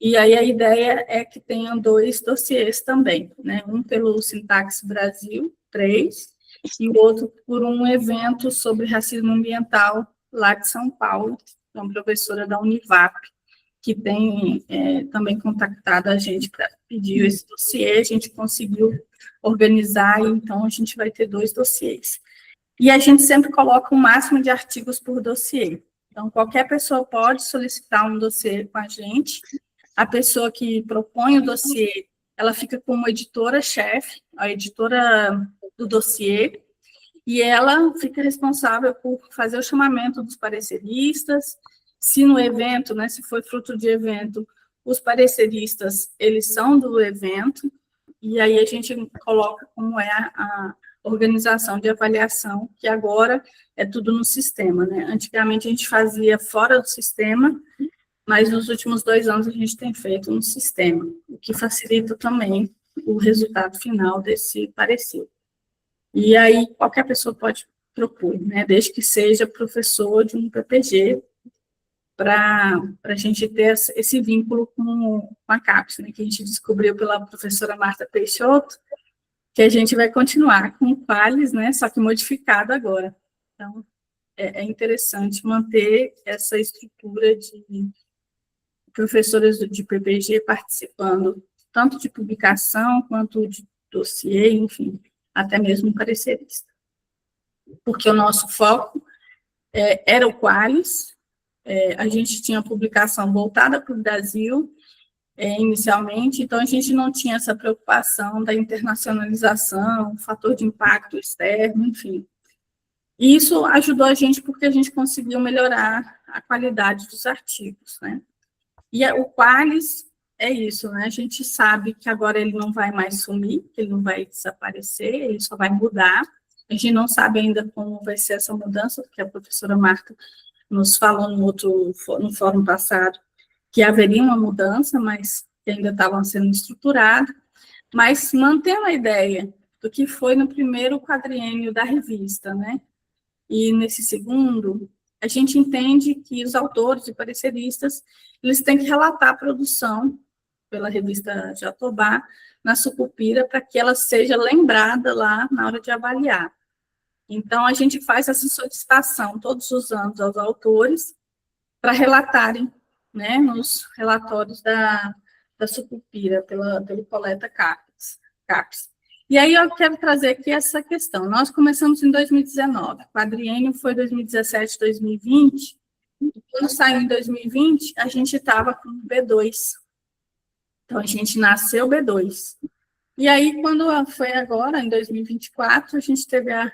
e aí a ideia é que tenham 2 dossiês também, né? Um pelo Sintaxe Brasil, 3, e o outro por um evento sobre racismo ambiental lá de São Paulo, que é uma professora da Univap, que tem também contactado a gente para pedir esse dossiê, a gente conseguiu organizar, e então a gente vai ter 2 dossiês. E a gente sempre coloca um máximo de artigos por dossiê. Então, qualquer pessoa pode solicitar um dossiê com a gente. A pessoa que propõe o dossiê, ela fica como editora-chefe, a editora do dossiê, e ela fica responsável por fazer o chamamento dos pareceristas. Se no evento, né, se foi fruto de evento, os pareceristas, eles são do evento, e aí a gente coloca como é a organização de avaliação, que agora é tudo no sistema, né? Antigamente a gente fazia fora do sistema, mas nos últimos 2 anos a gente tem feito no sistema, o que facilita também o resultado final desse parecer. E aí qualquer pessoa pode propor, né? Desde que seja professor de um PPG, para a gente ter esse vínculo com a CAPES, né? Que a gente descobriu pela professora Marta Peixoto, que a gente vai continuar com o Qualis, né, só que modificado agora. Então, é interessante manter essa estrutura de professores de PPG participando, tanto de publicação, quanto de dossiê, enfim, até mesmo parecerista. Porque o nosso foco era o Qualis, a gente tinha publicação voltada para o Brasil, inicialmente, então a gente não tinha essa preocupação da internacionalização, fator de impacto externo, enfim. E isso ajudou a gente porque a gente conseguiu melhorar a qualidade dos artigos, né? E o Qualis é isso, né? A gente sabe que agora ele não vai mais sumir, que ele não vai desaparecer, ele só vai mudar. A gente não sabe ainda como vai ser essa mudança, porque a professora Marta nos falou no fórum passado, que haveria uma mudança, mas que ainda estavam sendo estruturados, mas mantendo a ideia do que foi no primeiro quadriênio da revista, né? E nesse segundo, a gente entende que os autores e pareceristas, eles têm que relatar a produção pela revista Jatobá na Sucupira para que ela seja lembrada lá na hora de avaliar. Então, a gente faz essa solicitação todos os anos aos autores para relatarem, né, nos relatórios da Sucupira, pelo Coleta CAPES. E aí eu quero trazer aqui essa questão. Nós começamos em 2019, o quadriênio foi 2017, 2020, e quando saiu em 2020, a gente estava com B2. Então, a gente nasceu B2. E aí, quando foi agora, em 2024, a gente teve a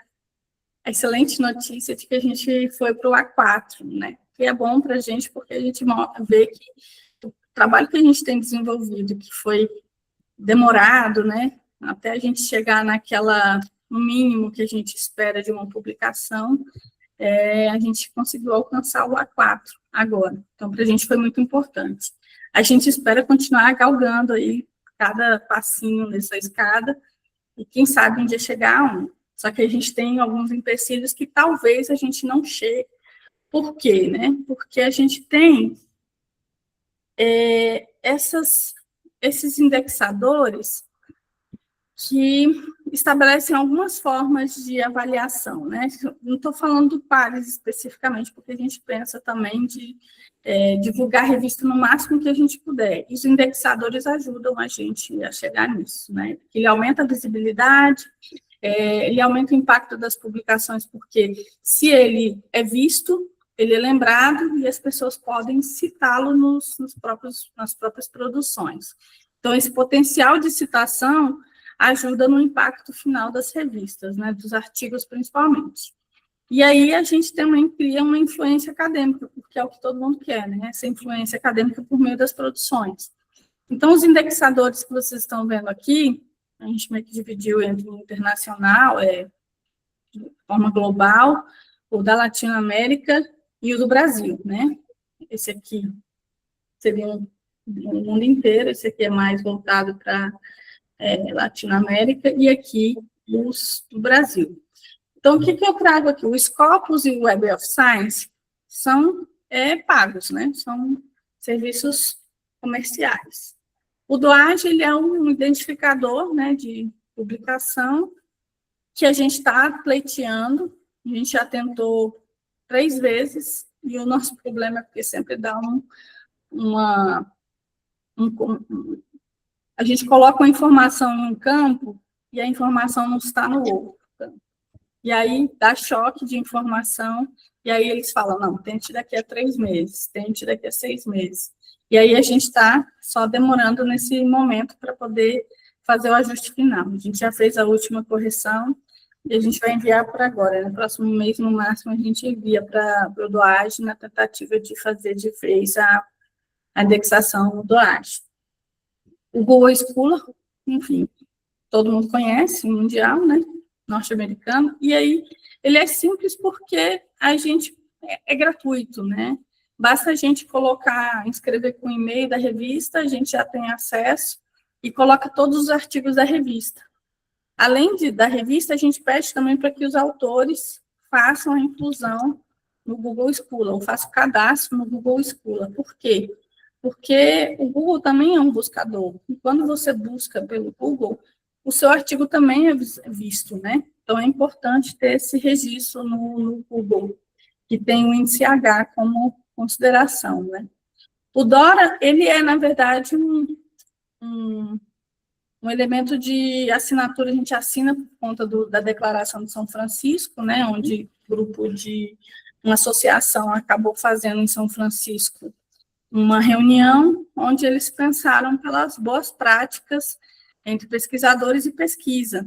excelente notícia de que a gente foi para o A4, né? Que é bom para a gente, porque a gente vê que o trabalho que a gente tem desenvolvido, que foi demorado, né, até a gente chegar no mínimo que a gente espera de uma publicação, a gente conseguiu alcançar o A4 agora. Então, para a gente foi muito importante. A gente espera continuar galgando aí cada passinho nessa escada, e quem sabe um dia chegar a um. Só que a gente tem alguns empecilhos que talvez a gente não chegue. Por quê, né? Porque a gente tem esses indexadores que estabelecem algumas formas de avaliação, né? Não estou falando do Pares especificamente, porque a gente pensa também de divulgar a revista no máximo que a gente puder. E os indexadores ajudam a gente a chegar nisso, né? Ele aumenta a visibilidade, ele aumenta o impacto das publicações, porque se ele é visto, ele é lembrado e as pessoas podem citá-lo nas próprias produções. Então, esse potencial de citação ajuda no impacto final das revistas, né, dos artigos principalmente. E aí a gente também cria uma influência acadêmica, porque é o que todo mundo quer, né, essa influência acadêmica por meio das produções. Então, os indexadores que vocês estão vendo aqui, a gente meio que dividiu entre o internacional, de forma global, o da Latinoamérica e o do Brasil, né? Esse aqui seria o mundo inteiro, esse aqui é mais voltado para Latinoamérica, e aqui os do Brasil. Então, o que eu trago aqui? O Scopus e o Web of Science são pagos, né? São serviços comerciais. O DOAJ, ele é um identificador, né, de publicação que a gente está pleiteando. A gente já tentou 3 vezes, e o nosso problema é porque sempre dá a gente coloca uma informação em um campo e a informação não está no outro campo. E aí dá choque de informação, e aí eles falam, não, tente daqui a 3 meses, tente daqui a 6 meses. E aí a gente está só demorando nesse momento para poder fazer o ajuste final. A gente já fez a última correção e a gente vai enviar por agora. No próximo mês, no máximo, a gente envia para o DOAJ na tentativa de fazer de vez a indexação do DOAJ. O Google Scholar, enfim, todo mundo conhece, mundial, né? Norte-americano, e aí ele é simples porque a gente é gratuito, né? Basta a gente colocar, inscrever com o e-mail da revista, a gente já tem acesso e coloca todos os artigos da revista. Além da revista, a gente pede também para que os autores façam a inclusão no Google Scholar, ou façam o cadastro no Google Scholar. Por quê? Porque o Google também é um buscador. E quando você busca pelo Google, o seu artigo também é visto, né? Então, é importante ter esse registro no Google, que tem o índice H como consideração, né? O DORA, ele é, na verdade, um elemento de assinatura, a gente assina por conta da Declaração de São Francisco, né? Onde o grupo de uma associação acabou fazendo em São Francisco uma reunião onde eles pensaram pelas boas práticas entre pesquisadores e pesquisa.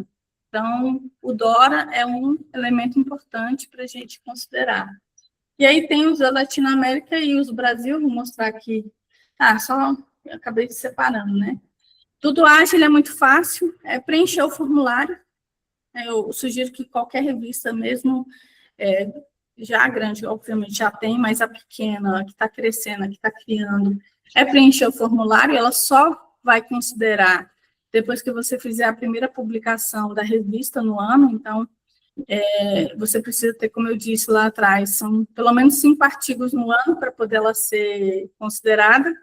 Então, o DORA é um elemento importante para a gente considerar. E aí tem os da Latinoamérica e os do Brasil, vou mostrar aqui. Eu acabei separando, né? Tudo ágil, é muito fácil, preencher o formulário. Eu sugiro que qualquer revista, mesmo já grande, obviamente já tem, mas a pequena, a que está crescendo, a que está criando, preencher o formulário, ela só vai considerar depois que você fizer a primeira publicação da revista no ano. Então, você precisa ter, como eu disse lá atrás, são pelo menos 5 artigos no ano para poder ela ser considerada,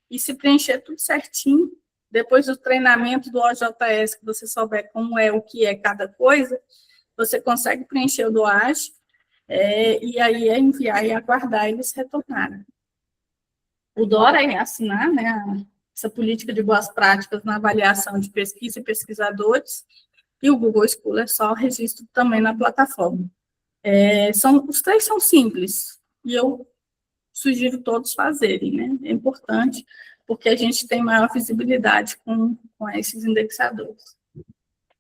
e se preencher tudo certinho, depois do treinamento do OJS, que você souber como o que é cada coisa, você consegue preencher o DOAJ, e aí enviar e aguardar eles retornarem. O DORA é assinar, né, essa política de boas práticas na avaliação de pesquisa e pesquisadores, e o Google Scholar é só registro também na plataforma. Os 3 são simples, e eu sugiro todos fazerem, né? É importante, porque a gente tem maior visibilidade com esses indexadores.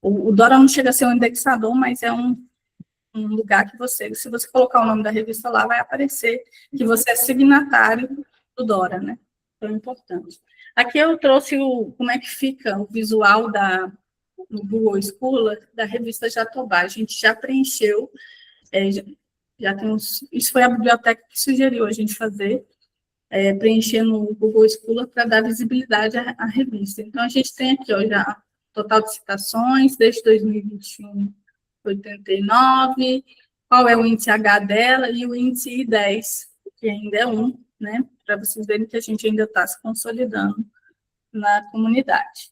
O DORA não chega a ser um indexador, mas é um lugar que se você colocar o nome da revista lá, vai aparecer que você é signatário do DORA, né? Então, é importante. Aqui eu trouxe como é que fica o visual no Google Scholar da revista Jatobá. A gente já preencheu, já tem isso foi a biblioteca que sugeriu a gente fazer. preencher no Google Scholar para dar visibilidade à revista. Então, a gente tem aqui, ó, já total de citações, desde 2021, 89, qual é o índice H dela e o índice I10, que ainda é 1, né, para vocês verem que a gente ainda está se consolidando na comunidade.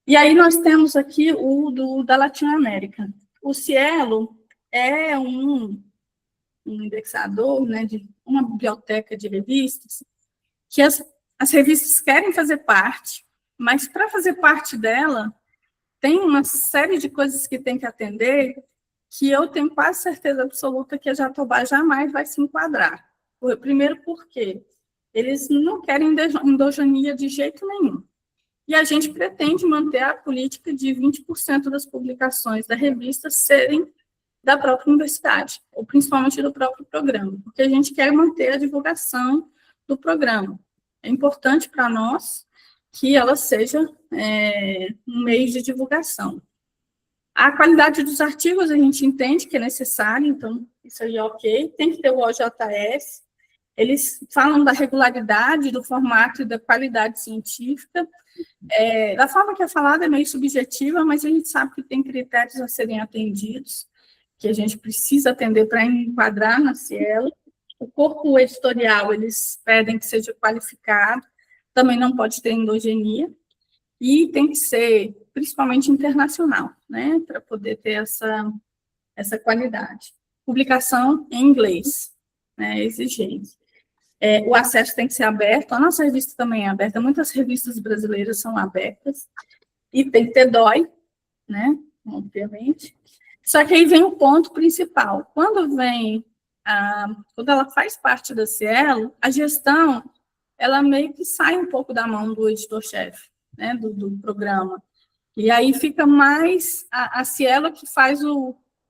E aí nós temos aqui o da Latinoamérica. O Cielo é um indexador, né, de uma biblioteca de revistas, que as revistas querem fazer parte, mas para fazer parte dela, tem uma série de coisas que tem que atender, que eu tenho quase certeza absoluta que a Jatobá jamais vai se enquadrar. Primeiro porque eles não querem endogamia de jeito nenhum. E a gente pretende manter a política de 20% das publicações da revista serem da própria universidade, ou principalmente do próprio programa, porque a gente quer manter a divulgação do programa. É importante para nós que ela seja um meio de divulgação. A qualidade dos artigos a gente entende que é necessário, então isso aí é ok, tem que ter o OJS, eles falam da regularidade, do formato e da qualidade científica. Da forma que é falada é meio subjetiva, mas a gente sabe que tem critérios a serem atendidos, que a gente precisa atender para enquadrar na Cielo. O corpo editorial, eles pedem que seja qualificado, também não pode ter endogenia, e tem que ser, principalmente, internacional, né, para poder ter essa qualidade. Publicação em inglês, né, exigente. O acesso tem que ser aberto, a nossa revista também é aberta, muitas revistas brasileiras são abertas, e tem que ter DOI, né, obviamente. Só que aí vem o ponto principal. Quando ela faz parte da Cielo, a gestão, ela meio que sai um pouco da mão do editor-chefe, né, do programa. E aí fica mais a Cielo que faz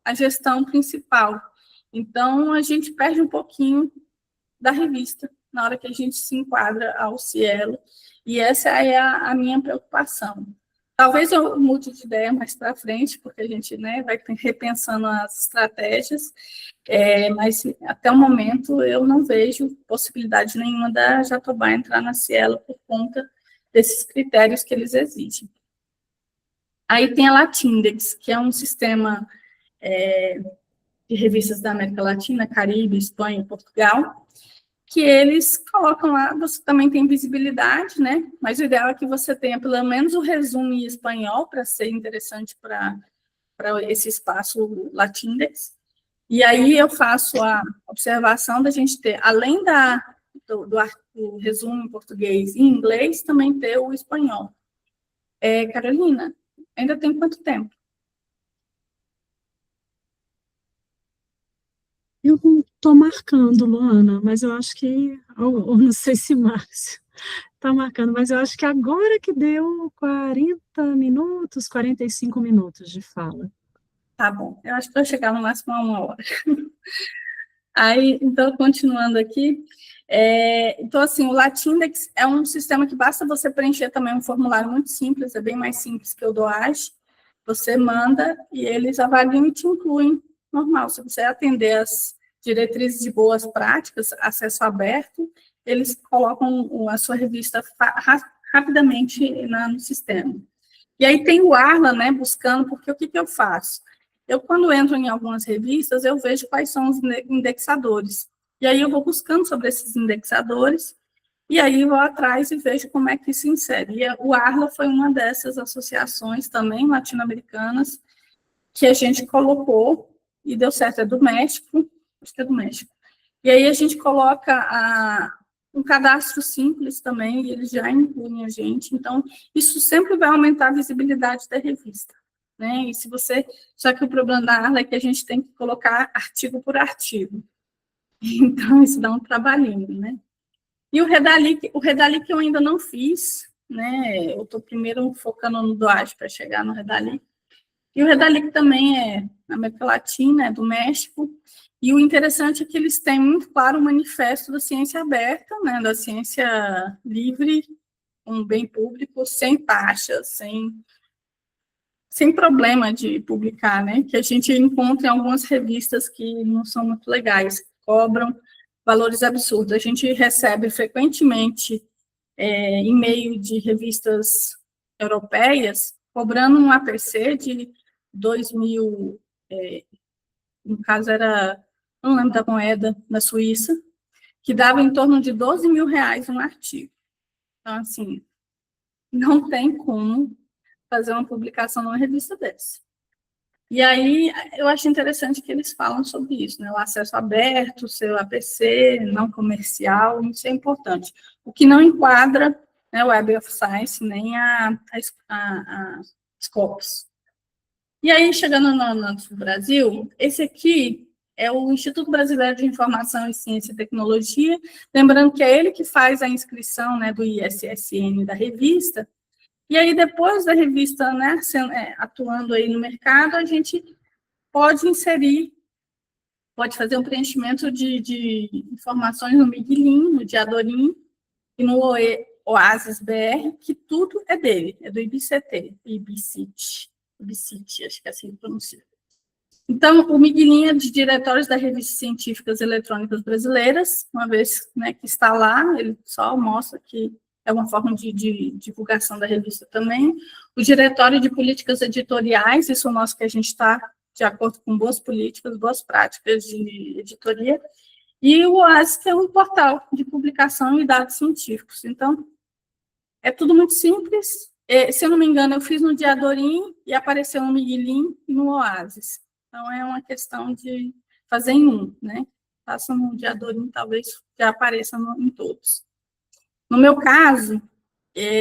a gestão principal. Então, a gente perde um pouquinho da revista na hora que a gente se enquadra ao Cielo. E essa é a minha preocupação. Talvez eu mude de ideia mais para frente, porque a gente, né, vai repensando as estratégias, mas até o momento eu não vejo possibilidade nenhuma da Jatobá entrar na Cielo por conta desses critérios que eles exigem. Aí tem a Latindex, que é um sistema de revistas da América Latina, Caribe, Espanha e Portugal, que eles colocam lá, você também tem visibilidade, né? Mas o ideal é que você tenha pelo menos o resumo em espanhol para ser interessante para esse espaço Latindex. E aí eu faço a observação da gente ter, além do resumo em português e inglês, também ter o espanhol. Carolina, ainda tem quanto tempo? Eu estou marcando, Luana, mas eu acho que, ou não sei se Márcio está marcando, mas eu acho que agora que deu 40 minutos, 45 minutos de fala. Tá bom, eu acho que vai chegar no máximo a 1 hora. Aí, então, continuando aqui, então, assim, o Latindex é um sistema que basta você preencher também um formulário muito simples, é bem mais simples que o DOAJ, você manda e eles avaliam e te incluem normal. Se você atender as diretrizes de boas práticas, acesso aberto, eles colocam a sua revista rapidamente no sistema. E aí tem o Arla, né, buscando, porque o que eu faço? Eu, quando entro em algumas revistas, eu vejo quais são os indexadores. E aí eu vou buscando sobre esses indexadores, e aí vou atrás e vejo como é que se insere. E o Arla foi uma dessas associações também latino-americanas que a gente colocou e deu certo. É do México, acho que é do México. E aí a gente coloca um cadastro simples também, e eles já incluem a gente. Então, isso sempre vai aumentar a visibilidade da revista. Né? E se você... Só que o problema da Arla é que a gente tem que colocar artigo por artigo. Então, isso dá um trabalhinho, né? E o Redalic eu ainda não fiz, né? Eu estou primeiro focando no DOAJ para chegar no Redalic. E o Redalic também é na América Latina, é do México. E o interessante é que eles têm muito claro o manifesto da ciência aberta, né? Da ciência livre, um bem público, sem taxas, sem problema de publicar, né? Que a gente encontra em algumas revistas que não são muito legais, cobram valores absurdos. A gente recebe frequentemente e-mail de revistas europeias cobrando um APC de 2.000, no caso era, não lembro da moeda, da Suíça, que dava em torno de 12 mil reais um artigo. Então, assim, não tem como fazer uma publicação numa revista dessa. E aí, eu acho interessante que eles falam sobre isso, né? O acesso aberto, o seu APC, não comercial, isso é importante. O que não enquadra, né, o Web of Science, nem a Scopus. E aí, chegando no Brasil, esse aqui é o Instituto Brasileiro de Informação em Ciência e Tecnologia, lembrando que é ele que faz a inscrição, né, do ISSN da revista. E aí, depois da revista, né, atuando aí no mercado, a gente pode inserir, pode fazer um preenchimento de informações no Miguelin, no Diadorim e no Oasis BR, que tudo é dele, é do IBCT, IBCT, acho que é assim que pronuncia. Então, o Miguelin é de diretórios das revistas científicas eletrônicas brasileiras, uma vez, né, que está lá, ele só mostra que é uma forma de divulgação da revista também. O Diretório de Políticas Editoriais, isso mostra que a gente está de acordo com boas políticas, boas práticas de editoria. E o OASIS, que é um portal de publicação e dados científicos. Então, é tudo muito simples. Se eu não me engano, eu fiz no Diadorim e apareceu no Miguelin e no Oasis. Então, é uma questão de fazer em um, né? Faça no Diadorim, talvez já apareça em todos. No meu caso,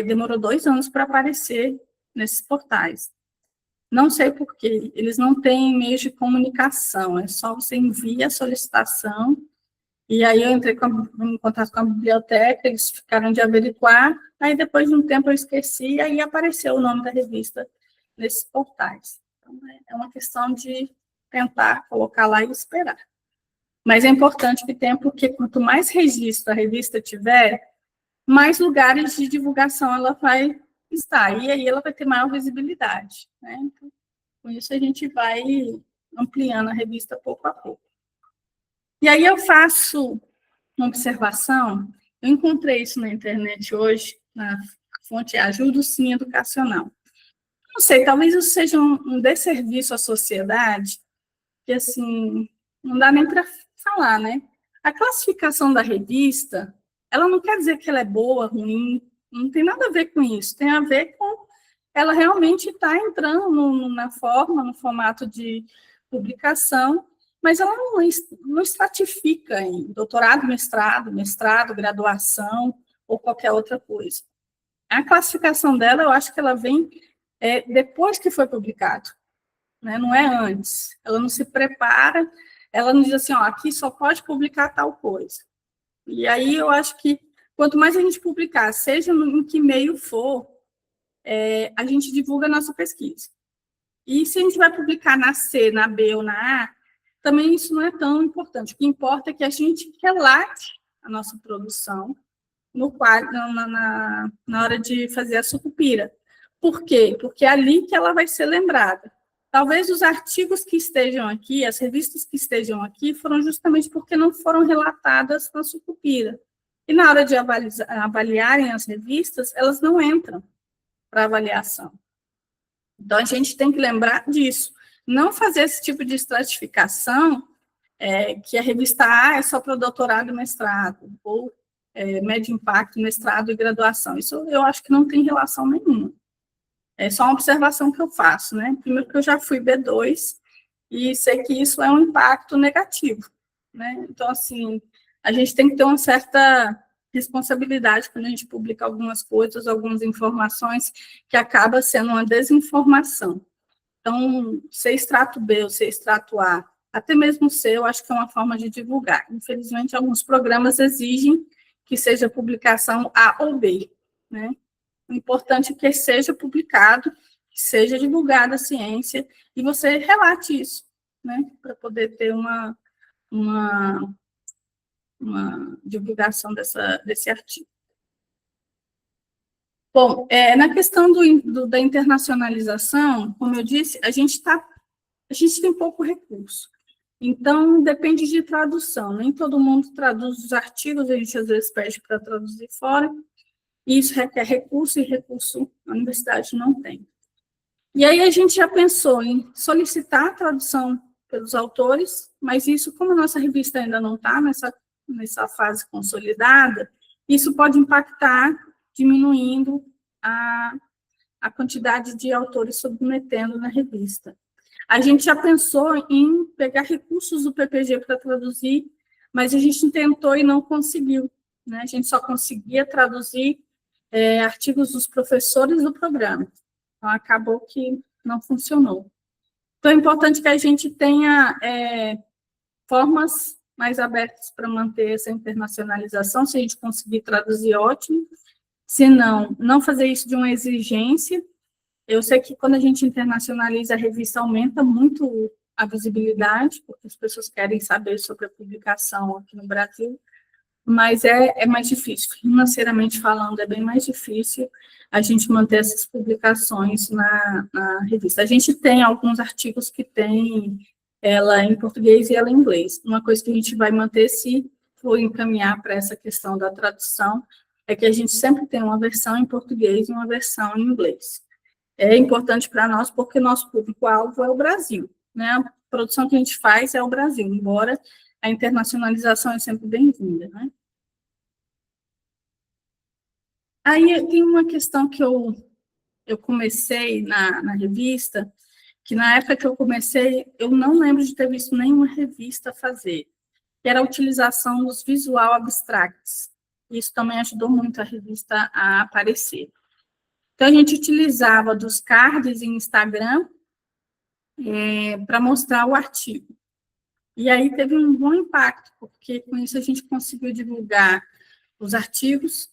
demorou 2 anos para aparecer nesses portais. Não sei por quê, eles não têm meios de comunicação, é só você envia a solicitação, e aí eu entrei em contato com a biblioteca, eles ficaram de averiguar, aí depois de um tempo eu esqueci, e aí apareceu o nome da revista nesses portais. Então, é uma questão de tentar colocar lá e esperar. Mas é importante que tenha, porque quanto mais registro a revista tiver, mais lugares de divulgação ela vai estar, e aí ela vai ter maior visibilidade, né? Então, com isso a gente vai ampliando a revista pouco a pouco. E aí eu faço uma observação, eu encontrei isso na internet hoje, na fonte Ajuda Sim Educacional. Não sei, talvez isso seja um desserviço à sociedade, que assim, não dá nem para falar, né? A classificação da revista, ela não quer dizer que ela é boa, ruim, não tem nada a ver com isso, tem a ver com ela realmente está entrando na forma, no formato de publicação, mas ela não estratifica em doutorado, mestrado, graduação ou qualquer outra coisa. A classificação dela, eu acho que ela vem depois que foi publicado, né? Não é antes. Ela não se prepara, ela não diz assim, ó, aqui só pode publicar tal coisa. E aí eu acho que quanto mais a gente publicar, seja em que meio for, a gente divulga a nossa pesquisa. E se a gente vai publicar na C, na B ou na A, também isso não é tão importante. O que importa é que a gente relate a nossa produção na hora de fazer a sucupira. Por quê? Porque é ali que ela vai ser lembrada. Talvez os artigos que estejam aqui, as revistas que estejam aqui, foram justamente porque não foram relatadas na sucupira. E na hora de avaliarem as revistas, elas não entram para avaliação. Então, a gente tem que lembrar disso. Não fazer esse tipo de estratificação, que a revista A é só para doutorado e mestrado, ou médio impacto, mestrado e graduação. Isso eu acho que não tem relação nenhuma. É só uma observação que eu faço, né? Primeiro que eu já fui B2 e sei que isso é um impacto negativo, né? Então, assim, a gente tem que ter uma certa responsabilidade quando a gente publica algumas coisas, algumas informações que acaba sendo uma desinformação. Então, ser extrato B ou ser extrato A, até mesmo C, eu acho que é uma forma de divulgar. Infelizmente, alguns programas exigem que seja publicação A ou B, né? O importante é que seja publicado, que seja divulgada a ciência, e você relate isso, né? Para poder ter uma divulgação desse artigo. Bom, na questão da internacionalização, como eu disse, a gente tem pouco recurso. Então, depende de tradução. Nem todo mundo traduz os artigos, a gente às vezes pede para traduzir fora, e isso requer recurso, e recurso a universidade não tem. E aí a gente já pensou em solicitar a tradução pelos autores, mas isso, como a nossa revista ainda não está nessa fase consolidada, isso pode impactar diminuindo a quantidade de autores submetendo na revista. A gente já pensou em pegar recursos do PPG para traduzir, mas a gente tentou e não conseguiu, né? A gente só conseguia traduzir artigos dos professores do programa. Então, acabou que não funcionou. Então, é importante que a gente tenha formas mais abertas para manter essa internacionalização. Se a gente conseguir traduzir, ótimo. Se não, não fazer isso de uma exigência. Eu sei que quando a gente internacionaliza, a revista aumenta muito a visibilidade, porque as pessoas querem saber sobre a publicação aqui no Brasil, mas é mais difícil, financeiramente falando, é bem mais difícil a gente manter essas publicações na revista. A gente tem alguns artigos que tem ela em português e ela em inglês. Uma coisa que a gente vai manter, se for encaminhar para essa questão da tradução, é que a gente sempre tem uma versão em português e uma versão em inglês. É importante para nós porque nosso público-alvo é o Brasil, né? A produção que a gente faz é o Brasil, embora a internacionalização é sempre bem-vinda, né? Aí tem uma questão que eu comecei na revista, que na época que eu comecei, eu não lembro de ter visto nenhuma revista fazer, que era a utilização dos visual abstracts. Isso também ajudou muito a revista a aparecer. Então, a gente utilizava dos cards em Instagram para mostrar o artigo. E aí teve um bom impacto, porque com isso a gente conseguiu divulgar os artigos,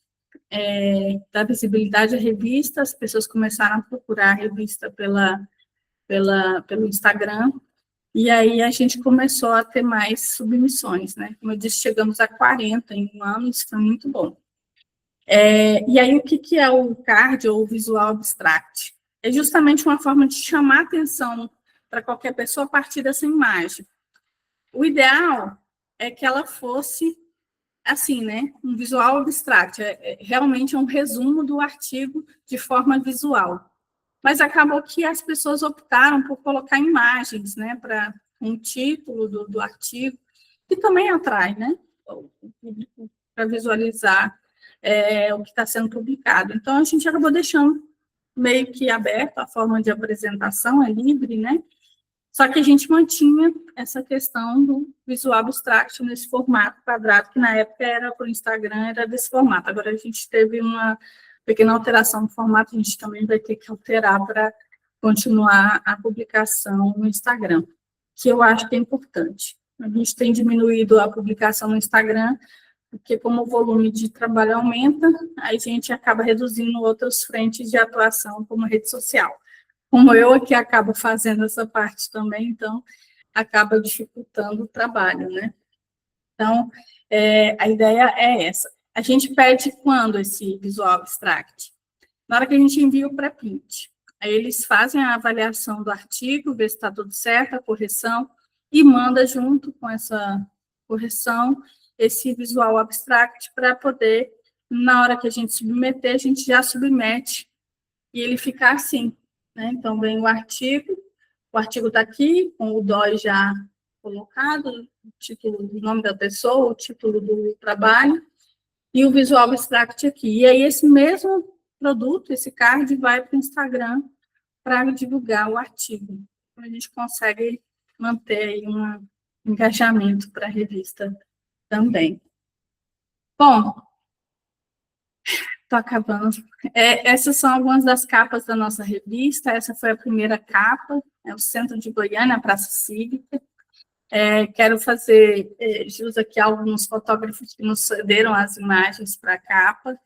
dar visibilidade à revista, as pessoas começaram a procurar a revista pelo Instagram, e aí a gente começou a ter mais submissões, né? Como eu disse, chegamos a 40 em um ano, isso foi muito bom. E aí, o que é o card ou o visual abstract? É justamente uma forma de chamar atenção para qualquer pessoa a partir dessa imagem. O ideal é que ela fosse assim, né? Um visual abstract, realmente é um resumo do artigo de forma visual. Mas acabou que as pessoas optaram por colocar imagens, né? Para um título do artigo, que também atrai, né? O público para visualizar o que está sendo publicado. Então, a gente acabou deixando meio que aberto, a forma de apresentação é livre, né? Só que a gente mantinha essa questão do visual abstract nesse formato quadrado, que na época era para o Instagram, era desse formato. Agora a gente teve uma pequena alteração no formato, a gente também vai ter que alterar para continuar a publicação no Instagram, que eu acho que é importante. A gente tem diminuído a publicação no Instagram, porque como o volume de trabalho aumenta, a gente acaba reduzindo outras frentes de atuação, como rede social. Como eu aqui acabo fazendo essa parte também, então, acaba dificultando o trabalho, né? Então, a ideia é essa. A gente pede quando esse visual abstract? Na hora que a gente envia o pré-print. Aí eles fazem a avaliação do artigo, vê se está tudo certo, a correção, e manda junto com essa correção esse visual abstract para poder, na hora que a gente submeter, a gente já submete e ele ficar assim, né? Então, vem o artigo está aqui, com o DOI já colocado, o título do nome da pessoa, o título do trabalho, e o visual abstract aqui. E aí, esse mesmo produto, esse card, vai para o Instagram para divulgar o artigo. Então, a gente consegue manter aí um engajamento para a revista também. Bom, estou acabando. Essas são algumas das capas da nossa revista. Essa foi a primeira capa, é o Centro de Goiânia, a Praça Cívica. Quero fazer jus aqui a alguns fotógrafos que nos cederam as imagens para a capa.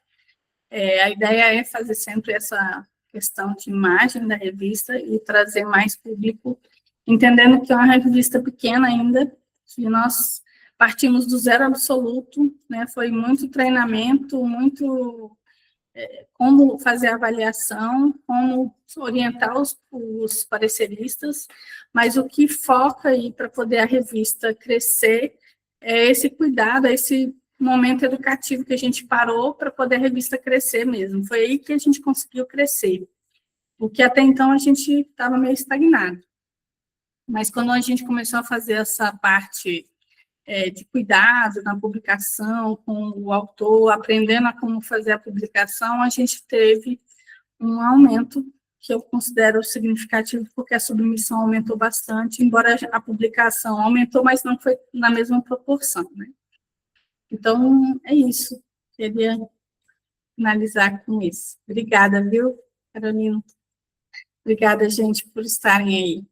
A ideia é fazer sempre essa questão de imagem da revista e trazer mais público, entendendo que é uma revista pequena ainda, que nós partimos do zero absoluto, né? Foi muito treinamento, muito como fazer a avaliação, como orientar os pareceristas, mas o que foca aí para poder a revista crescer é esse cuidado, esse momento educativo que a gente parou para poder a revista crescer mesmo. Foi aí que a gente conseguiu crescer, porque até então a gente estava meio estagnado. Mas quando a gente começou a fazer essa parte de cuidado na publicação, com o autor, aprendendo a como fazer a publicação, a gente teve um aumento que eu considero significativo, porque a submissão aumentou bastante, embora a publicação aumentou, mas não foi na mesma proporção, né? Então, é isso. Queria finalizar com isso. Obrigada, viu, Carolina? Obrigada, gente, por estarem aí.